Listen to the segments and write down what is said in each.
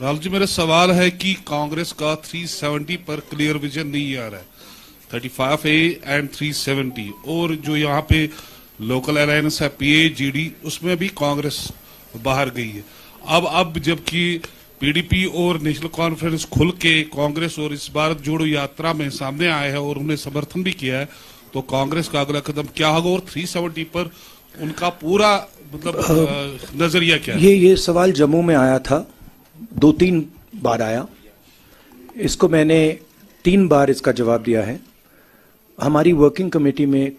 राहुल जी, मेरा सवाल है कि कांग्रेस का 370 पर क्लियर विजन नहीं आ रहा है, 35A एंड 370, और जो यहाँ पे लोकल अलायंस है PAGD, उसमें भी कांग्रेस बाहर गई है। अब जबकि PDP और नेशनल कॉन्फ्रेंस खुल के कांग्रेस और इस भारत जोड़ो यात्रा में सामने आए हैं और उन्हें समर्थन भी किया है, तो कांग्रेस का अगला कदम क्या होगा और 370 पर उनका पूरा मतलब नजरिया क्या है? ये सवाल जम्मू में आया था, 2-3 बार आया। इसको मैंने 3 बार इसका जवाब दिया है। हमारी वर्किंग कमेटी में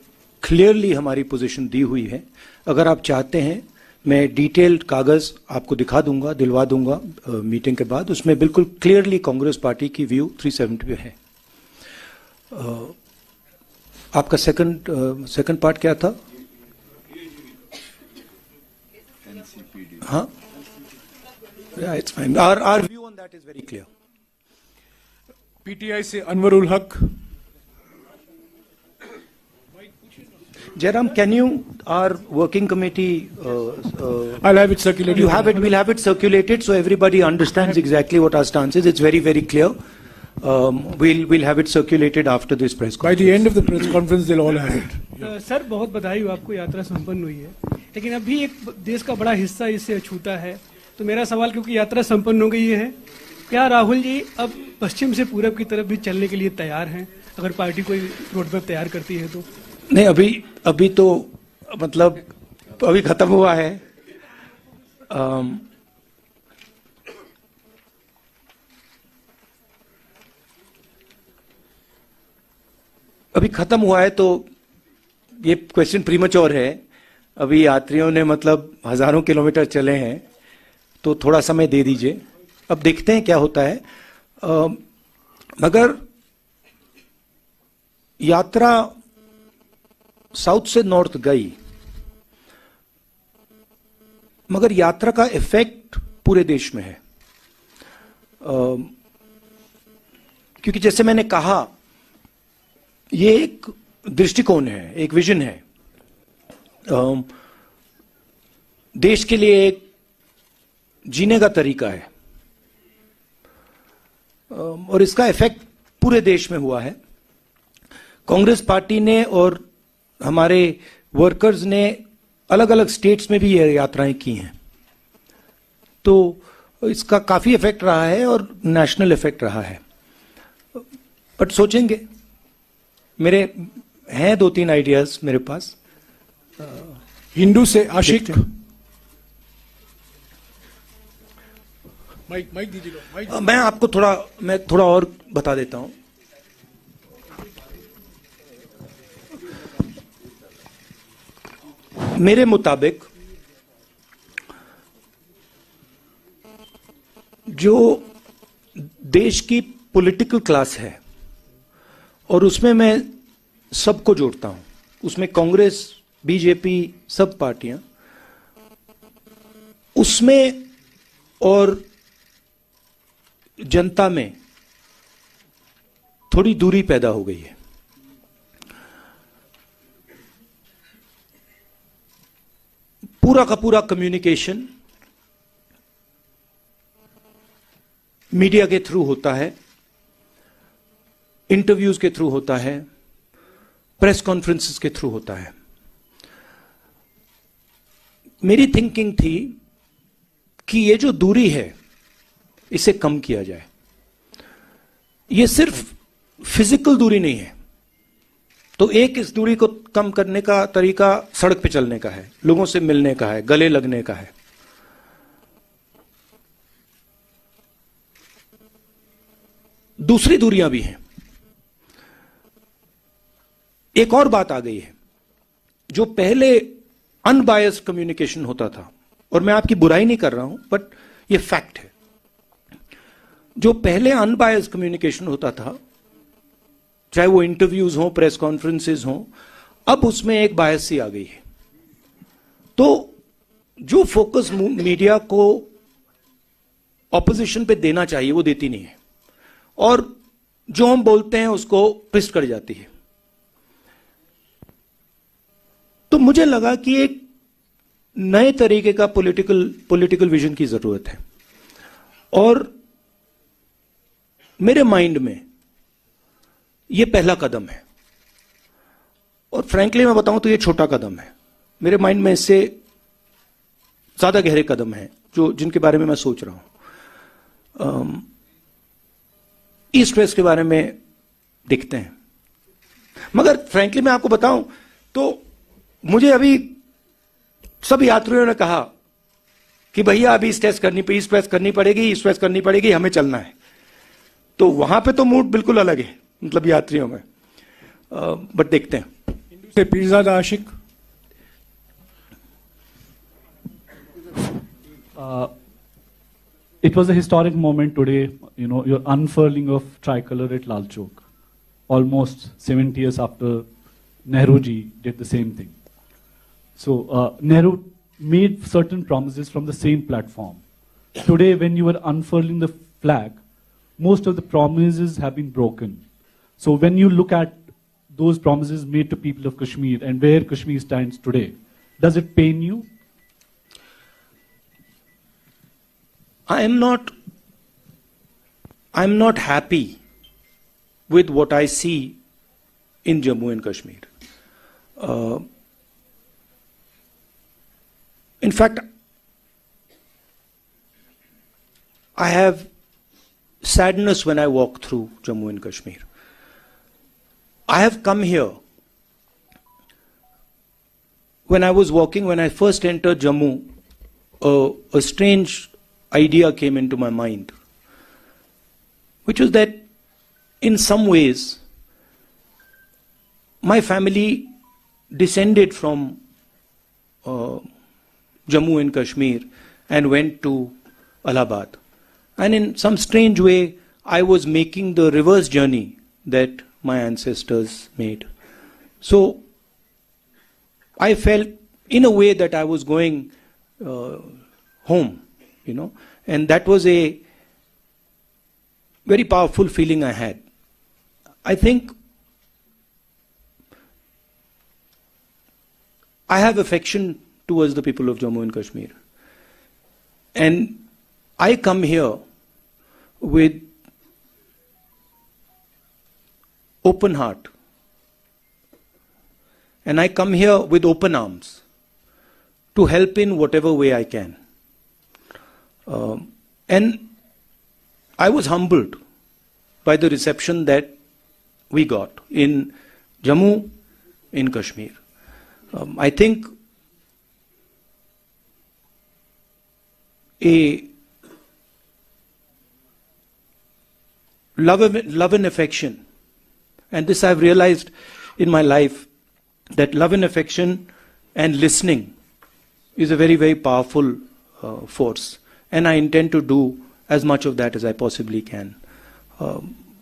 क्लियरली हमारी पोजीशन दी हुई है। अगर आप चाहते हैं मैं डिटेल्ड कागज आपको दिखा दूंगा, दिलवा दूंगा मीटिंग के बाद। उसमें बिल्कुल क्लियरली कांग्रेस पार्टी की व्यू 370 पे है। आपका सेकंड पार्ट क्या था? हाँ, yeah, it's fine. Our view on that is very clear. PTI से अनवरुल हक। Jairam, can you, our working committee, I'll have it circulated. You have it, we'll have it circulated so everybody understands exactly what our stance is. It's very, very clear. We'll have it circulated after this press conference. By the end of the press conference, they'll all have it. Sir, बहुत बधाई हो आपको, यात्रा संपन्न हुई है, लेकिन अभी एक देश का बड़ा हिस्सा इससे अछूता है। तो मेरा सवाल, क्योंकि यात्रा संपन्न हो गई है, क्या राहुल जी अब पश्चिम से पूरब की तरफ भी चलने के लिए तैयार हैं, अगर पार्टी कोई रोड मैप तैयार करती है तो? नहीं, अभी तो मतलब अभी खत्म हुआ है। अभी खत्म हुआ है तो ये क्वेश्चन प्रीमच्योर है। अभी यात्रियों ने मतलब हजारों किलोमीटर चले हैं, तो थोड़ा समय दे दीजिए, अब देखते हैं क्या होता है। मगर यात्रा साउथ से नॉर्थ गई, मगर यात्रा का इफेक्ट पूरे देश में है। क्योंकि जैसे मैंने कहा, ये एक दृष्टिकोण है, एक विजन है, देश के लिए एक जीने का तरीका है, और इसका इफेक्ट पूरे देश में हुआ है। कांग्रेस पार्टी ने और हमारे वर्कर्स ने अलग अलग स्टेट्स में भी ये यात्राएं की हैं, तो इसका काफी इफेक्ट रहा है और नेशनल इफेक्ट रहा है। बट सोचेंगे, मेरे हैं 2-3 आइडियाज मेरे पास। हिंदू से आशिक। माइक दीजिएगा। मैं आपको थोड़ा और बता देता हूं। मेरे मुताबिक जो देश की पॉलिटिकल क्लास है, और उसमें मैं सबको जोड़ता हूं, उसमें कांग्रेस, बीजेपी, सब पार्टियां, उसमें और जनता में थोड़ी दूरी पैदा हो गई है। पूरा का पूरा कम्युनिकेशन मीडिया के थ्रू होता है, इंटरव्यूज के थ्रू होता है, प्रेस कॉन्फ्रेंसेस के थ्रू होता है। मेरी थिंकिंग थी कि ये जो दूरी है, इसे कम किया जाए। ये सिर्फ फिजिकल दूरी नहीं है, तो एक इस दूरी को कम करने का तरीका सड़क पे चलने का है, लोगों से मिलने का है, गले लगने का है। दूसरी दूरियां भी हैं। एक और बात आ गई है, जो पहले अनबायस्ड कम्युनिकेशन होता था, और मैं आपकी बुराई नहीं कर रहा हूं, बट ये फैक्ट है। जो पहले अनबायस्ड कम्युनिकेशन होता था, चाहे वो इंटरव्यूज हो, प्रेस कॉन्फ्रेंसेस हो, अब उसमें एक बायस सी आ गई है। तो जो फोकस मीडिया को ऑपोजिशन पे देना चाहिए, वो देती नहीं है, और जो हम बोलते हैं उसको ट्विस्ट कर जाती है। तो मुझे लगा कि एक नए तरीके का पॉलिटिकल विजन की जरूरत है। और मेरे माइंड में ये पहला कदम है, और फ्रैंकली मैं बताऊं तो ये छोटा कदम है। मेरे माइंड में इससे ज्यादा गहरे कदम हैं जिनके बारे में मैं सोच रहा हूं। ईस्ट वेस्ट के बारे में दिखते हैं, मगर फ्रैंकली मैं आपको बताऊं तो मुझे अभी सब यात्रियों ने कहा कि भैया अभी ईस्ट वेस्ट करनी पड़ेगी, हमें चलना है। तो वहां पे तो मूड बिल्कुल अलग है, मतलब यात्रियों में। बट देखते हैं। हिंदू से पीरजादा आशिक। It was a historic moment today, your unfurling of tricolor at Lal Chowk, almost 70 years after Nehru ji did the same thing. So Nehru made certain promises from the same platform. Today, when you are unfurling the flag, most of the promises have been broken. So when you look at those promises made to people of Kashmir and where Kashmir stands today, does it pain you? I'm not happy with what I see in Jammu and Kashmir. In fact, I have sadness when I walk through Jammu and Kashmir. I have come here. When I was walking, when I first entered Jammu, a strange idea came into my mind, which was that in some ways my family descended from Jammu and Kashmir and went to Allahabad. And in some strange way, I was making the reverse journey that my ancestors made. So I felt in a way that I was going home, and that was a very powerful feeling I had. I think I have affection towards the people of Jammu and Kashmir. And I come here with open heart. And I come here with open arms to help in whatever way I can. And I was humbled by the reception that we got in Jammu, in Kashmir. I think a love and affection, and this I've realized in my life, that love and affection and listening is a very, very powerful force. And I intend to do as much of that as I possibly can.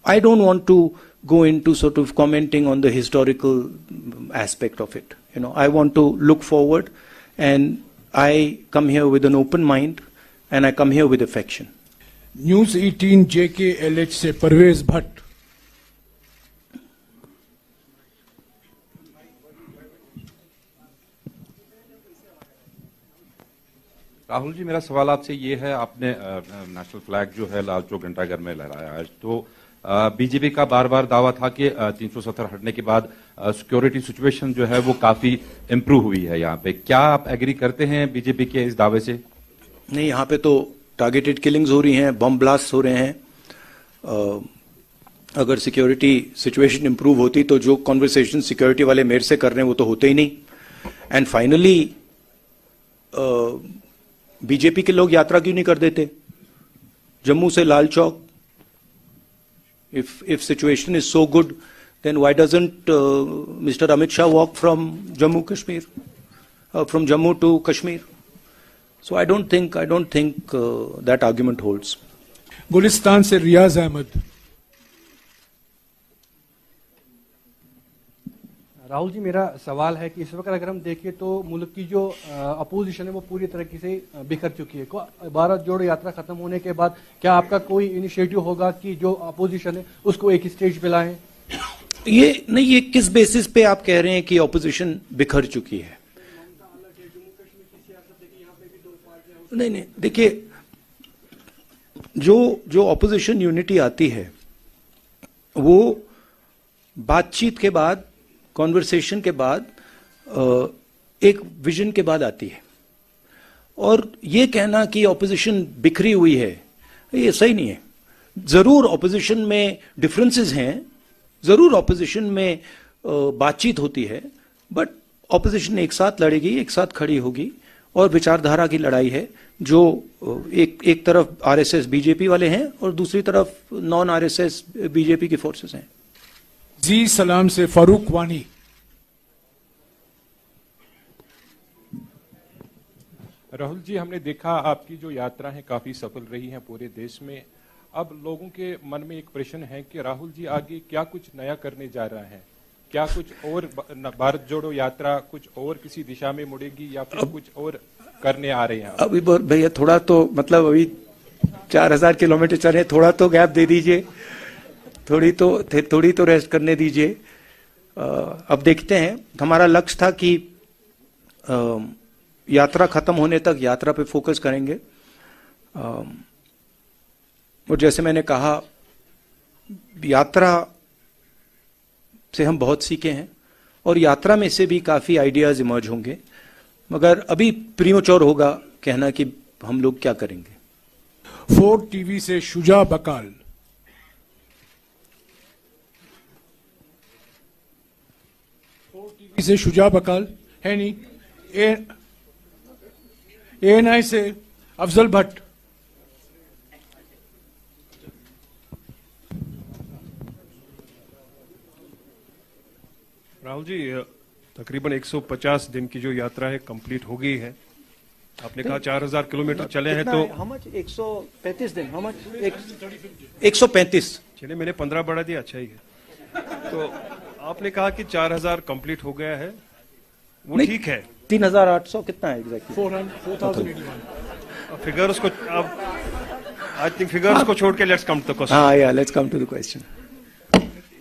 I don't want to go into sort of commenting on the historical aspect of it. I want to look forward, and I come here with an open mind, and I come here with affection. News 18 JKLH से परवेज भट्ट। राहुल जी, मेरा सवाल आपसे ये है, आपने national flag जो है लाल चौक घंटाघर में लहराया आज, तो बीजेपी का बार बार दावा था कि 370 हटने के बाद सिक्योरिटी सिचुएशन जो है वो काफी इम्प्रूव हुई है यहाँ पे। क्या आप एग्री करते हैं बीजेपी के इस दावे से? नहीं, यहाँ पे तो टारगेटेड किलिंग्स हो रही हैं, बम ब्लास्ट हो रहे हैं। अगर सिक्योरिटी सिचुएशन इंप्रूव होती तो जो कॉन्वर्सेशन सिक्योरिटी वाले मेरे से कर रहे हैं वो तो होते ही नहीं। एंड फाइनली बीजेपी के लोग यात्रा क्यों नहीं कर देते जम्मू से Lal Chowk? If situation is so good, then why doesn't Mr. Amit Shah walk from Jammu Kashmir, from Jammu to Kashmir? So I don't think that argument holds. Gulistan से रियाज अहमद। राहुल जी, मेरा सवाल है कि इस वक्त अगर हम देखें तो मुल्क की जो अपोजिशन है वो पूरी तरीके से बिखर चुकी है। भारत जोड़ो यात्रा खत्म होने के बाद क्या आपका कोई इनिशिएटिव होगा कि जो अपोजिशन है उसको एक स्टेज पे लाएं? ये किस बेसिस पे आप कह रहे हैं कि अपोजिशन बिखर चुकी है? नहीं, देखिए, जो ऑपोजिशन यूनिटी आती है वो बातचीत के बाद, कॉन्वर्सेशन के बाद, एक विजन के बाद आती है। और ये कहना कि ऑपोजिशन बिखरी हुई है, ये सही नहीं है। जरूर ऑपोजिशन में डिफरेंसेस हैं, जरूर ऑपोजिशन में बातचीत होती है, बट ऑपोजिशन एक साथ लड़ेगी, एक साथ खड़ी होगी, और विचारधारा की लड़ाई है जो एक तरफ आरएसएस बीजेपी वाले हैं और दूसरी तरफ नॉन आरएसएस बीजेपी की फोर्सेस हैं। जी सलाम से फारूक वानी। राहुल जी, हमने देखा आपकी जो यात्रा है काफी सफल रही है पूरे देश में। अब लोगों के मन में एक प्रश्न है कि राहुल जी आगे क्या कुछ नया करने जा रहा है? क्या कुछ और भारत जोड़ो यात्रा कुछ और किसी दिशा में मुड़ेगी या फिर कुछ और करने आ रहे हैं? अभी भैया थोड़ा तो मतलब अभी 4000 किलोमीटर चले, थोड़ा तो गैप दे दीजिए, थोड़ी तो रेस्ट करने दीजिए। अब देखते हैं। हमारा लक्ष्य था कि यात्रा खत्म होने तक यात्रा पे फोकस करेंगे। और जैसे मैंने कहा, यात्रा से हम बहुत सीखे हैं और यात्रा में से भी काफी आइडियाज इमर्ज होंगे, मगर अभी प्रीमोच्योर होगा कहना कि हम लोग क्या करेंगे। 4 टीवी से शुजा बकाल। टीवी से शुजा बकाल है नहीं। एएनआई से अफजल भट्ट। राहुल जी, तकरीबन 150 दिन की जो यात्रा है कंप्लीट हो गई है। आपने कहा 4000 किलोमीटर चले हैं, तो how much? 135 दिन। how much? 135। चलिए, मैंने 15 बढ़ा दिया, अच्छा ही है। तो आपने कहा कि 4000 कंप्लीट हो गया है, वो ठीक है। 3800 कितना है एग्जैक्टली? 4081। फिगर्स को अब आई थिंक फिगर्स को छोड़ के let's come to the question. हाँ, या let's come to the question.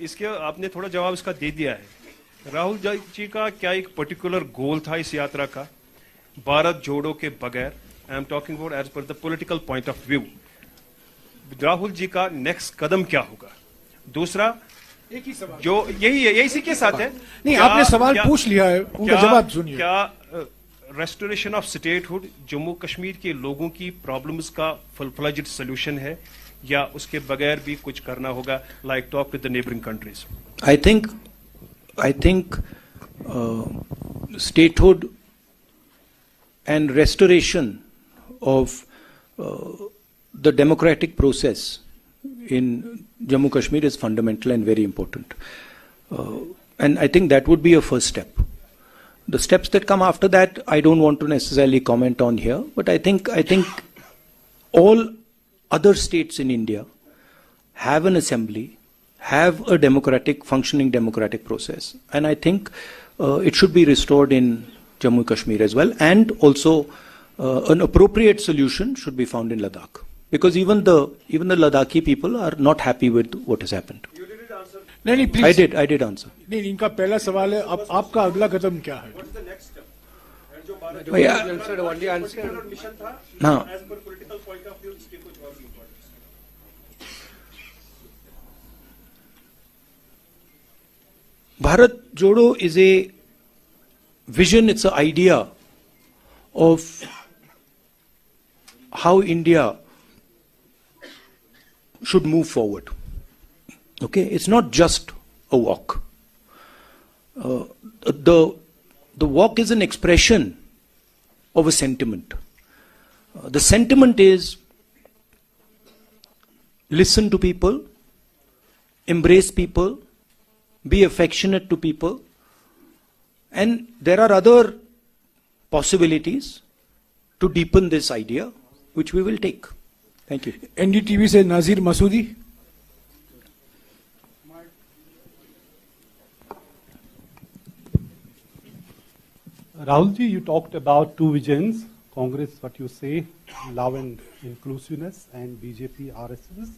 इसके आपने थोड़ा जवाब इसका दे दिया है। राहुल जी का क्या एक पर्टिकुलर गोल था इस यात्रा का, भारत जोड़ो के बगैर? I am talking about as per the political point of view. Rahul ji का नेक्स्ट कदम क्या होगा? दूसरा, एक ही सवाल जो यही है, इसी के साथ है। नहीं, आपने सवाल पूछ लिया है, उनका जवाब सुनिए। क्या restoration of statehood Jammu Kashmir के लोगों की प्रॉब्लम्स का फुल फ्लेज्ड सोल्यूशन है, या उसके बगैर भी कुछ करना होगा, like talk with the neighbouring countries? I think statehood and restoration of the democratic process in Jammu Kashmir is fundamental and very important. And I think that would be a first step. The steps that come after that, I don't want to necessarily comment on here, but I think all other states in India have an assembly, have a functioning democratic process. And I think it should be restored in Jammu Kashmir as well. And also an appropriate solution should be found in Ladakh. Because even the Ladakhi people are not happy with what has happened. You didn't answer. नहीं, please. I did answer. नहीं, इनका पहला सवाल है, अब आपका अगला कदम क्या है? What is the next step? हाँ, As per political point of view, इसके कुछ और भी importance? Bharat Jodo is a vision, it's an idea of how India should move forward. Okay, it's not just a walk. The walk is an expression of a sentiment. The sentiment is listen to people, embrace people, be affectionate to people, and there are other possibilities to deepen this idea, which we will take. Thank you. NDTV से नाजिर Masoodi. Rahul ji, you talked about two visions. Congress, what you say, love and inclusiveness, and BJP, RSS,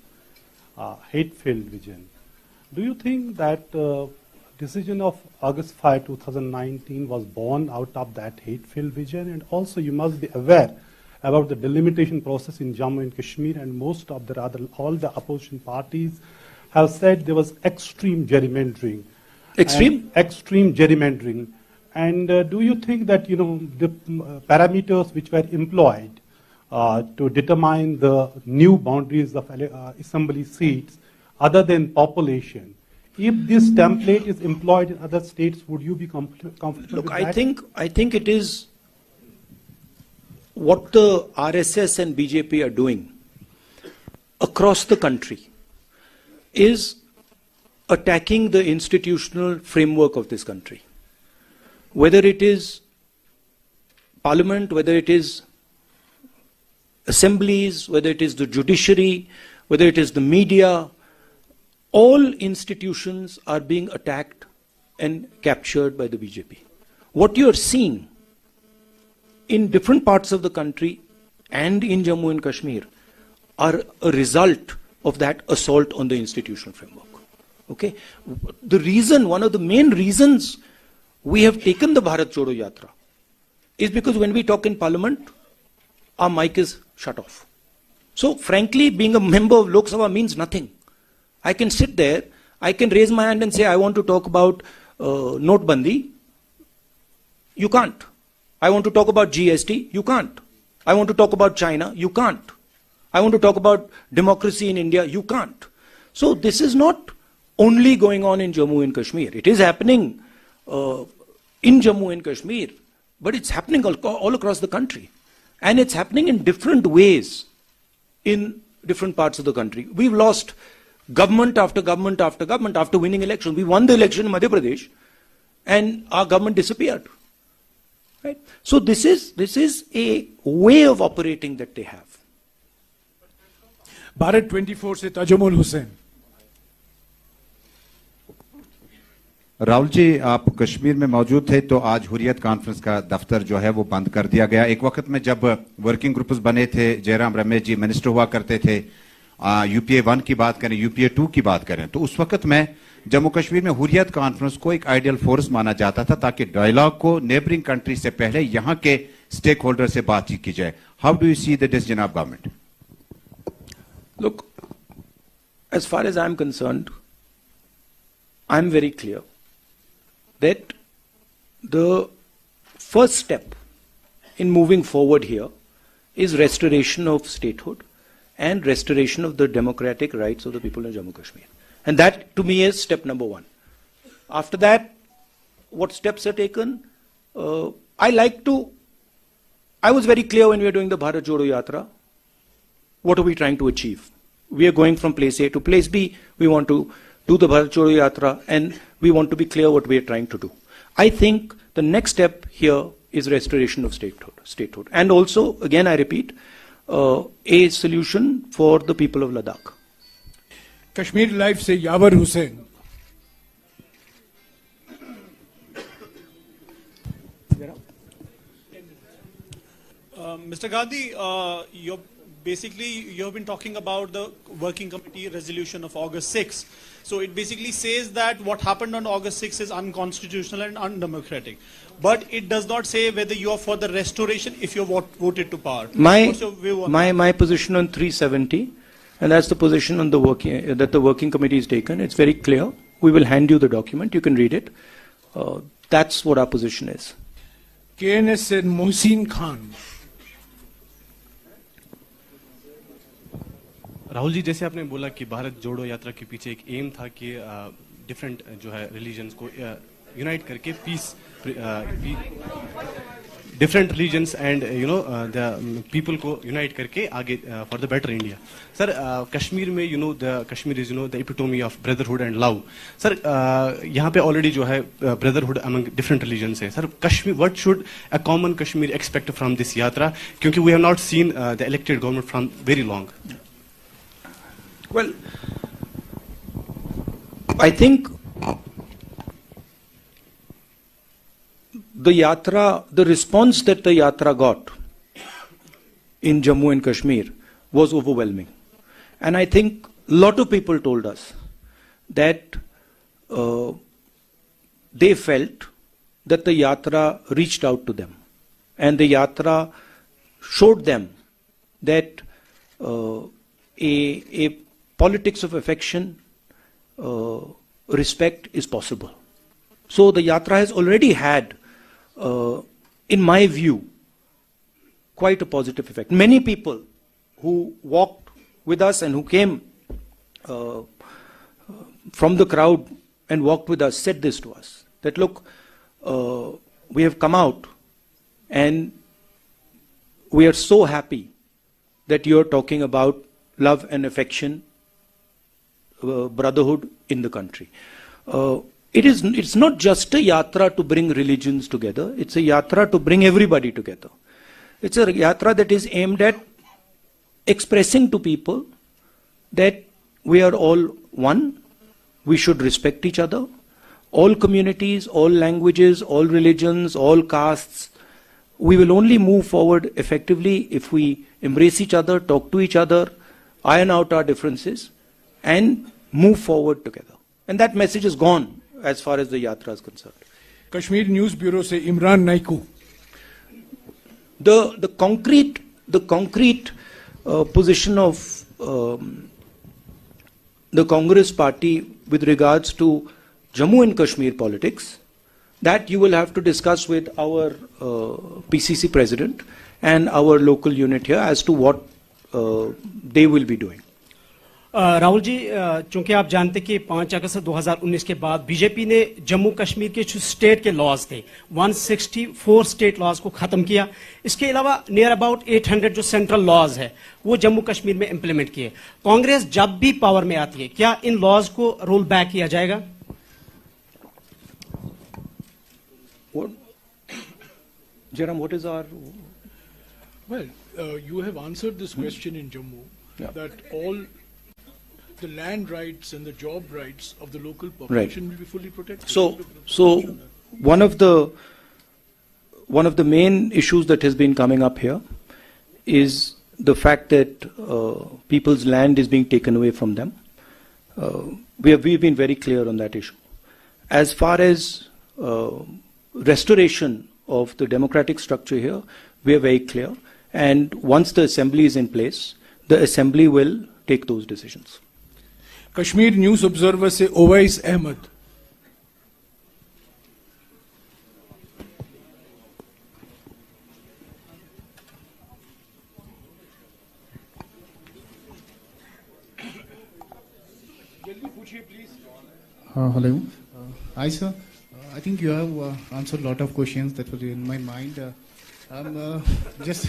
hate-filled vision. Do you think that decision of August 5, 2019 was born out of that hate-filled vision? And also you must be aware, about the delimitation process in Jammu and Kashmir, and most of the all the opposition parties have said there was extreme gerrymandering. Extreme gerrymandering. And do you think that the parameters which were employed to determine the new boundaries of assembly seats, other than population, if this template is employed in other states, would you be comfortable with that? I think it is what the RSS and BJP are doing across the country is attacking the institutional framework of this country. Whether it is parliament, whether it is assemblies, whether it is the judiciary, whether it is the media, all institutions are being attacked and captured by the BJP. What you are seeing in different parts of the country and in Jammu and Kashmir are a result of that assault on the institutional framework. Okay? The reason, one of the main reasons we have taken the Bharat Jodo Yatra is because when we talk in parliament, our mic is shut off. So frankly, being a member of Lok Sabha means nothing. I can sit there, I can raise my hand and say, I want to talk about Notbandi. You can't. I want to talk about GST. You can't. I want to talk about China. You can't. I want to talk about democracy in India. You can't. So this is not only going on in Jammu and Kashmir. It is happening in Jammu and Kashmir, but it's happening all across the country. And it's happening in different ways in different parts of the country. We've lost government after government after government after winning election. We won the election in Madhya Pradesh and our government disappeared. Right? So this is a way of operating that they have. Bharat 24 से ताजुमुल हुसैन। राहुल जी, आप कश्मीर में मौजूद थे तो आज Hurriyat conference का दफ्तर जो है वो बंद कर दिया गया। एक वक्त में जब वर्किंग ग्रुप्स बने थे, जयराम रमेश जी मिनिस्टर हुआ करते थे, यूपीए 1 की बात करें, यूपीए 2 की बात करें, तो उस वक्त में जम्मू कश्मीर में हुर्रियत कॉन्फ्रेंस को एक आइडियल फोर्स माना जाता था ताकि डायलॉग को नेबरिंग कंट्री से पहले यहां के स्टेक होल्डर से बातचीत की जाए। How do you see the decision of government? Look, as far as I'm concerned, I'm very clear that the first step in moving forward here is restoration of statehood and restoration of the democratic rights of the people in Jammu Kashmir. And that to me is step number 1. After that, what steps are taken? I was very clear when we were doing the Bharat Jodo Yatra. What are we trying to achieve? We are going from place A to place B. We want to do the Bharat Jodo Yatra and we want to be clear what we are trying to do. I think the next step here is restoration of statehood. And also, again I repeat, a solution for the people of Ladakh. Kashmir life से यावर Hussain. Mr. Gandhi, you have been talking about the working committee resolution of August 6. So it basically says that what happened on August 6 is unconstitutional and undemocratic. But it does not say whether you are for the restoration if you voted to power. What's your view on that? My position on 370, and that's the position on the that the working committee has taken. It's very clear. We will hand you the document. You can read it. That's what our position is. KNS and Mohsin Khan. Rahul ji, जैसे आपने बोला कि भारत जोड़ो यात्रा के पीछे एक M था कि डिफरेंट जो है रिलीजन्स को यूनाइट करके peace, different religions and the people को यूनाइट करके आगे for the better India. Sir Kashmir में the Kashmir is the epitome of brotherhood and love. Sir यहाँ पे ऑलरेडी जो है ब्रदरहुड अमंग डिफरेंट रिलीजन्स है। Sir Kashmir, what should a common Kashmir expect from this yatra, क्योंकि we have not seen the elected government from very long. Well, I think the response that the yatra got in Jammu and Kashmir was overwhelming. And I think a lot of people told us that they felt that the yatra reached out to them and the yatra showed them that a politics of affection, respect is possible. So the yatra has already had, in my view, quite a positive effect. Many people who walked with us and who came from the crowd and walked with us said this to us, that look, we have come out and we are so happy that you are talking about love and affection, brotherhood in the country. It's not just a yatra to bring religions together, it's a yatra to bring everybody together. It's a yatra that is aimed at expressing to people that we are all one, we should respect each other, all communities, all languages, all religions, all castes. We will only move forward effectively if we embrace each other, talk to each other, iron out our differences, and move forward together. And that message is gone as far as the yatra is concerned. Kashmir News Bureau se Imran Naiku. The concrete position of the Congress party with regards to Jammu and Kashmir politics, that you will have to discuss with our PCC president and our local unit here as to what they will be doing. Rahul ji, चूंकि आप जानते कि 5 अगस्त 2019 के बाद BJP ने जम्मू कश्मीर के जो state के लॉज थे 164 स्टेट लॉज को खत्म किया। इसके अलावा नियर अबाउट 800 जो सेंट्रल लॉज है वो जम्मू कश्मीर में इंप्लीमेंट किए। कांग्रेस जब भी पावर में आती है क्या इन लॉज को रोल बैक किया जाएगा? Jairam, what is our... Well, you have answered this question in Jammu, that all the land rights and the job rights of the local population will be fully protected. So one of the main issues that has been coming up here is the fact that people's land is being taken away from them. We've been very clear on that issue. As far as restoration of the democratic structure here, we are very clear. And once the assembly is in place, the assembly will take those decisions. Kashmir News Observer se Owais Ahmed. Hello. Hi, sir. I think you have answered a lot of questions that were in my mind. I'm just...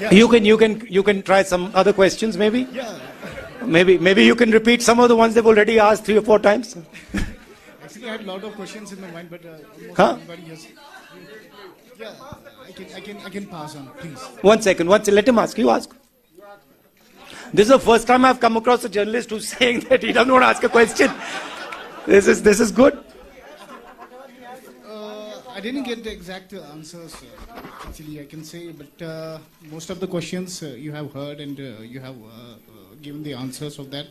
Yeah. You can try some other questions, maybe. Yeah. Maybe you can repeat some of the ones they've already asked 3 or 4 times. Actually, I had a lot of questions in my mind, but almost everybody has. Yeah, I can pass on, please. One second. Let him ask. You ask. This is the first time I've come across a journalist who's saying that he doesn't want to ask a question. This is good. I didn't get the exact answers, actually, I can say, but most of the questions you have heard and you have given the answers of that.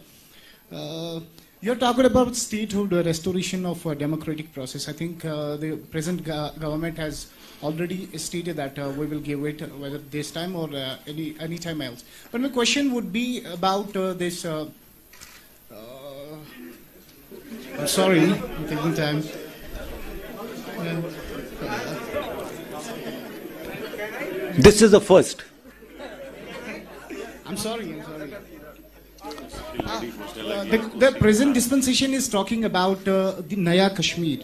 You're talking about statehood restoration of democratic process. I think the present government has already stated that we will give it whether this time or any time else. But my question would be about this. I'm sorry, I'm taking time. This is the first. I'm sorry. The present dispensation is talking about the Naya Kashmir.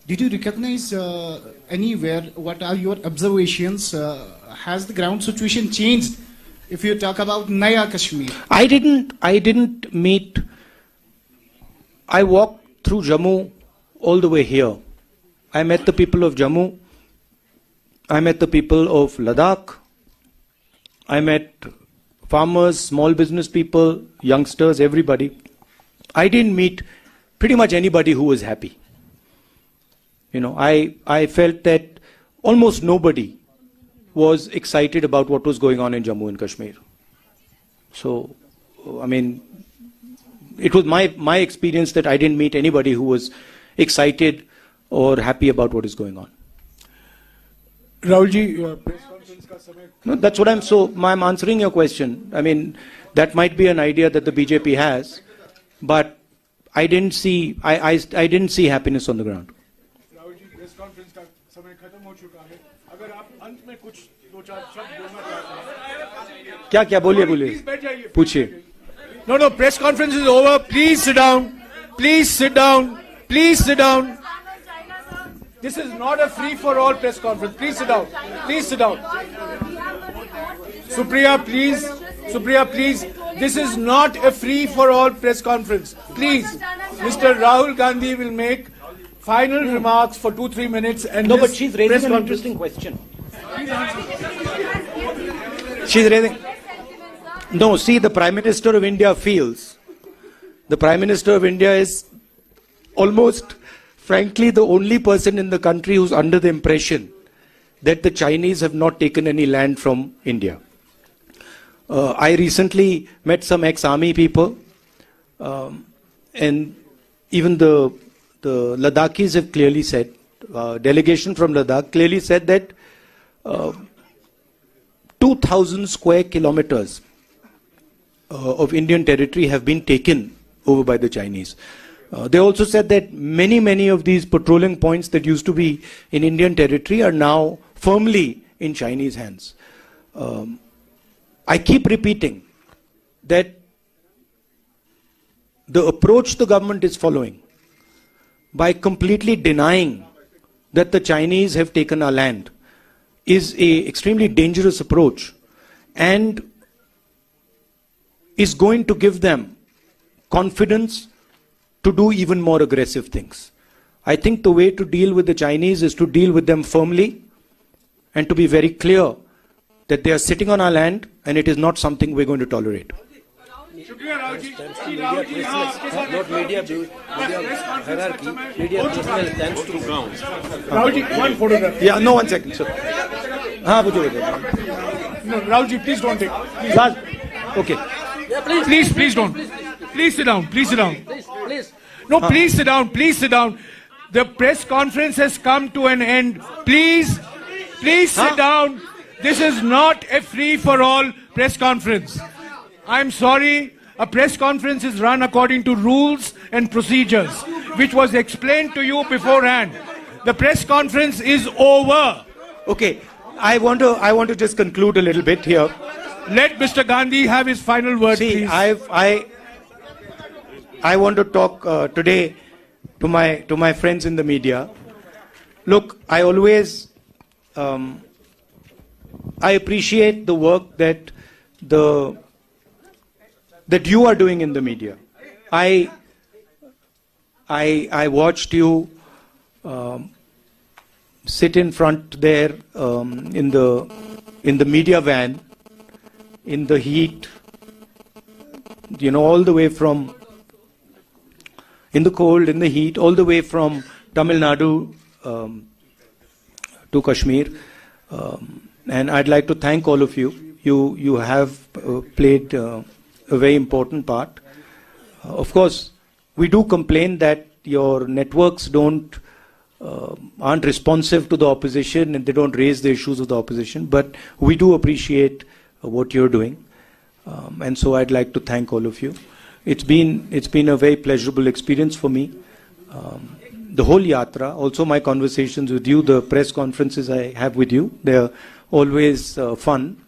Did you recognize anywhere? What are your observations? Has the ground situation changed? If you talk about Naya Kashmir, I didn't meet. I walked through Jammu all the way here. I met the people of Jammu. I met the people of Ladakh. I met farmers, small business people, youngsters, everybody. I didn't meet pretty much anybody who was happy. You know, I felt that almost nobody was excited about what was going on in Jammu and Kashmir. So, I mean, it was my experience that I didn't meet anybody who was excited or happy about what is going on. Rahul ji, press conference ka samay. No, that's what I'm answering your question. I mean, that might be an idea that the BJP has, but I didn't see happiness on the ground. Rahul ji, press conference ka samay khatam ho chuka hai. Agar aap ant mein kuch do char shabd bolna chahte hain. क्या बोलिए पूछिए. No, press conference is over. Please sit down. Please sit down. Please sit down. This is not a free-for-all press conference. Please sit down. Please sit down. Supriya, please. Supriya, please. This is not a free-for-all press conference. Please. Mr. Rahul Gandhi will make final remarks for 2-3 minutes. And no, but she's raising an interesting question. She's raising... No, see, the Prime Minister of India feels, the Prime Minister of India is almost, frankly, the only person in the country who's under the impression that the Chinese have not taken any land from India. I recently met some ex-army people, and even the Ladakhis have clearly said, delegation from Ladakh clearly said that 2,000 square kilometers of Indian territory have been taken over by the Chinese. They also said that many of these patrolling points that used to be in Indian territory are now firmly in Chinese hands. I keep repeating that the approach the government is following by completely denying that the Chinese have taken our land is an extremely dangerous approach and is going to give them confidence to do even more aggressive things. I think the way to deal with the Chinese is to deal with them firmly and to be very clear that they are sitting on our land and it is not something we're going to tolerate. Not media hierarchy, media personnel thanks to ground. Rahulji, one photograph. Yeah, no, 1 second. Sir. No, Rahulji, please don't take. Please. Okay. Yeah, please don't. Please sit down. Please sit down. Please. No, please sit down. Please sit down. The press conference has come to an end. Please sit down. This is not a free-for-all press conference. I'm sorry. A press conference is run according to rules and procedures, which was explained to you beforehand. The press conference is over. Okay. I want to just conclude a little bit here. Let Mr. Gandhi have his final word, See, please. I want to talk today to my friends in the media. Look, I always I appreciate the work that you are doing in the media. I watched you sit in front there in the media van in the heat, all the way from, in the cold, in the heat, all the way from Tamil Nadu to Kashmir. And I'd like to thank all of you. You have played a very important part. Of course, we do complain that your networks aren't responsive to the opposition and they don't raise the issues of the opposition, but we do appreciate what you're doing, and so I'd like to thank all of you. It's been a very pleasurable experience for me. The whole yatra, also my conversations with you, the press conferences I have with you, they're always fun.